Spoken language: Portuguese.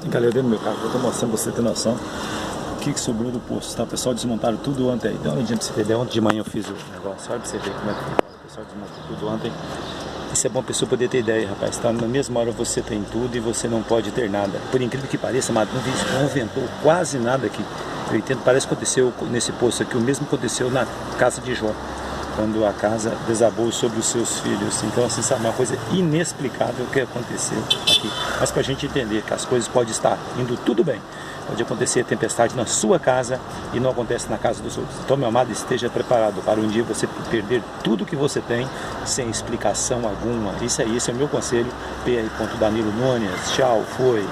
Galera, dentro do meu carro, eu tô mostrando pra você ter noção o que sobrou do poço, tá? O pessoal desmontaram tudo ontem aí. Dá uma olhadinha pra você ver. Ontem de manhã eu fiz o negócio, olha pra você ver como é que o pessoal desmontou tudo ontem. Isso é bom a pessoa poder ter ideia, rapaz. Tá? Na mesma hora você tem tudo e você não pode ter nada. Por incrível que pareça, mas não ventou quase nada aqui. Eu entendo, parece que aconteceu nesse poço aqui, o mesmo aconteceu na casa de Jó, quando a casa desabou sobre os seus filhos. Então, assim, sabe, uma coisa inexplicável que aconteceu aqui. Mas para a gente entender que as coisas podem estar indo tudo bem, pode acontecer tempestade na sua casa e não acontece na casa dos outros. Então, meu amado, esteja preparado para um dia você perder tudo que você tem sem explicação alguma. Isso aí, esse é o meu conselho. P.R. Danilo Nunes. Tchau, foi.